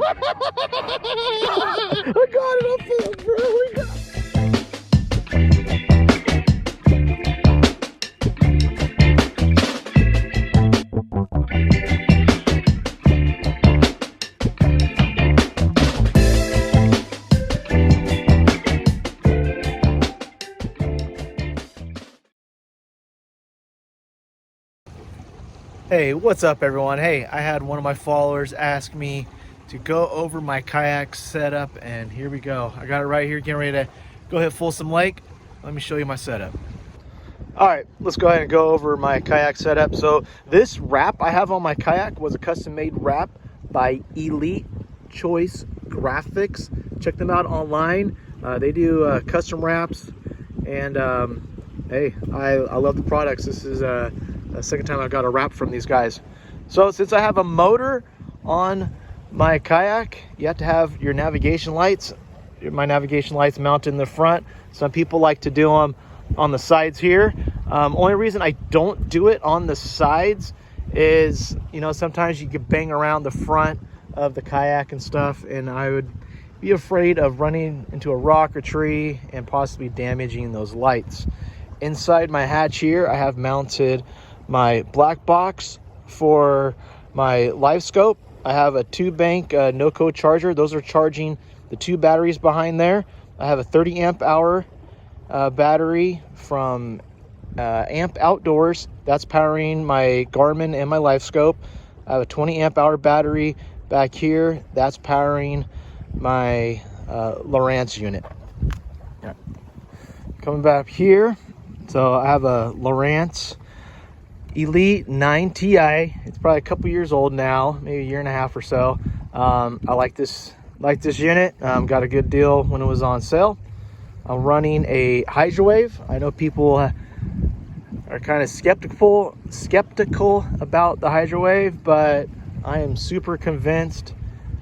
I got it on film, bro. We got it. Hey, what's up everyone? Hey, I had one of my followers ask me to go over my kayak setup, and here we go. I got it right here, getting ready to go hit Folsom Lake. Let me show you my setup. All right, let's go ahead and go over my kayak setup. So this wrap I have on my kayak was a custom made wrap by Elite Choice Graphics. Check them out online. They do custom wraps, and hey, I love the products. This is the second time I got a wrap from these guys. So since I have a motor on my kayak, you have to have your navigation lights. My navigation lights mounted in the front. Some people like to do them on the sides here. Only reason I don't do it on the sides is, you know, sometimes you could bang around the front of the kayak and stuff, and I would be afraid of running into a rock or tree and possibly damaging those lights. Inside my hatch here, I have mounted my black box for my live scope. I have a 2-bank no-code charger. Those are charging the 2 batteries behind there. I have a 30 amp hour battery from Amp Outdoors. That's powering my Garmin and my live scope. I have a 20 amp hour battery back here. That's powering my Lowrance unit. Yeah. Coming back here, so I have a Lowrance Elite 9 Ti. It's probably a couple years old now, maybe a year and a half or so. I like this unit. Got a good deal when it was on sale. I'm running a Hydrowave. I know people are kind of skeptical about the Hydrowave, but I am super convinced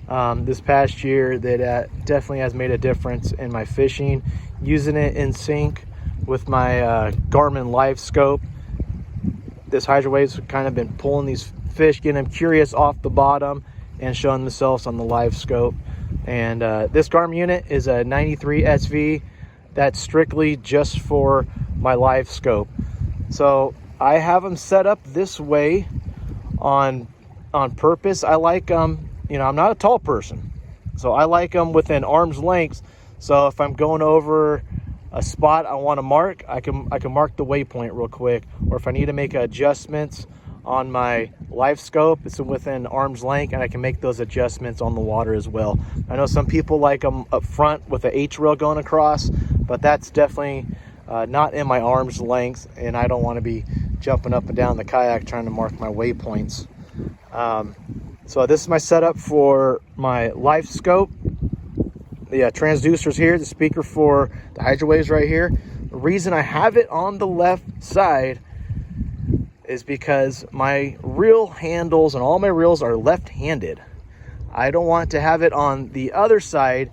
this past year that it definitely has made a difference in my fishing. Using it in sync with my Garmin live scope, this Hydrowave's kind of been pulling these fish, getting them curious off the bottom and showing themselves on the live scope. And this Garmin unit is a 93 SV. That's strictly just for my live scope. So I have them set up this way on purpose. I like them, you know, I'm not a tall person, so I like them within arm's length. So if I'm going over a spot I want to mark, I can mark the waypoint real quick. Or if I need to make adjustments on my live scope, it's within arm's length, and I can make those adjustments on the water as well. I know some people like them up front with the H rail going across, but that's definitely not in my arm's length, and I don't want to be jumping up and down the kayak trying to mark my waypoints. So this is my setup for my live scope. The transducer's here, the speaker for the Hydrowaves right here. The reason I have it on the left side is because my reel handles and all my reels are left-handed. I don't want to have it on the other side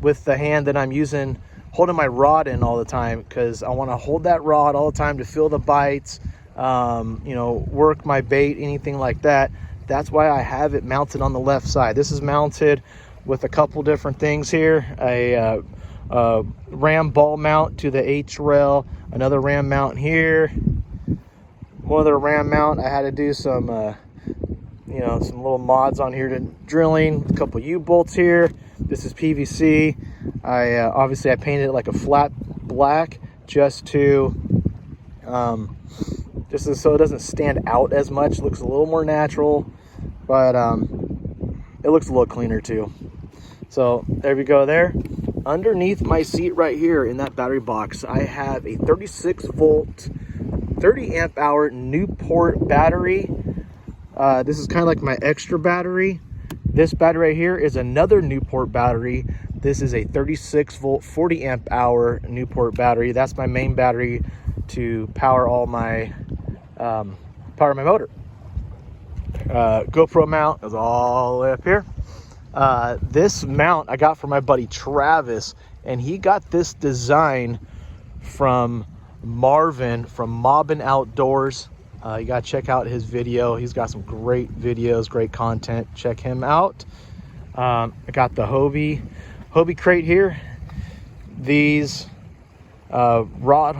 with the hand that I'm using, holding my rod in all the time, because I want to hold that rod all the time to feel the bites, you know, work my bait, anything like that. That's why I have it mounted on the left side. This is mounted with a couple different things here. A ram ball mount to the H rail, another ram mount here, one other ram mount. I had to do some you know, some little mods on here to drilling, a couple U-bolts here. This is PVC. Obviously I painted it like a flat black just so it doesn't stand out as much. It looks a little more natural, but it looks a little cleaner too. So there we go there. Underneath my seat right here in that battery box, I have a 36 volt, 30 amp hour Newport battery. This is kind of like my extra battery. This battery right here is another Newport battery. This is a 36 volt, 40 amp hour Newport battery. That's my main battery to power all my, power my motor. GoPro mount is all the way up here. This mount I got from my buddy Travis, and he got this design from Marvin from Mobbin Outdoors. You gotta check out his video. He's got some great videos, great content. Check him out. I got the Hobie crate here. These rod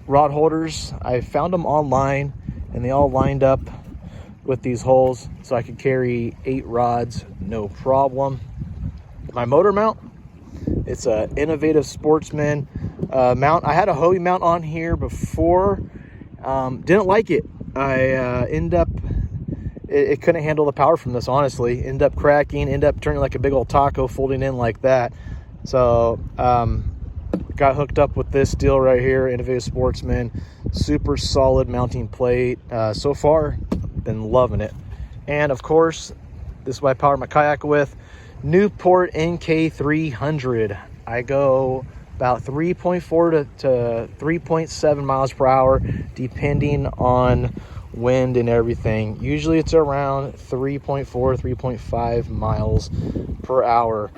holders, I found them online, and they all lined up with these holes, so I could carry 8 rods, no problem. My motor mount, it's a Innovative Sportsman mount. I had a Hobie mount on here before, didn't like it. I ended up, it couldn't handle the power from this, honestly. Ended up cracking, ended up turning like a big old taco, folding in like that. So got hooked up with this deal right here, Innovative Sportsman. Super solid mounting plate. So far, been loving it. And of course, this is what I power my kayak with, Newport NK300. I go about 3.4 to 3.7 miles per hour, depending on wind and everything. Usually it's around 3.4, 3.5 miles per hour.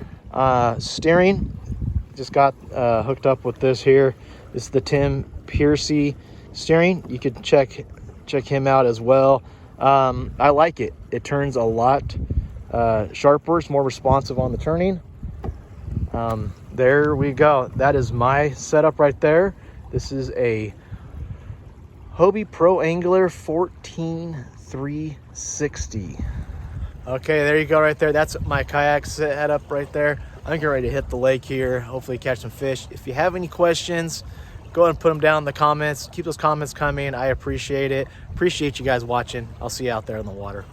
Steering, just got hooked up with this here. This is the Tim Piercy steering. You could check him out as well. I like it. It turns a lot sharper. It's more responsive on the turning. There we go. That is my setup right there. This is a Hobie Pro Angler 14360. Okay, there you go right there. That's my kayak setup right there. I'm getting ready to hit the lake here, hopefully catch some fish. If you have any questions, go ahead and put them down in the comments. Keep those comments coming. I appreciate it. Appreciate you guys watching. I'll see you out there in the water.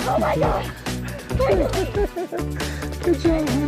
Oh my God! Good job.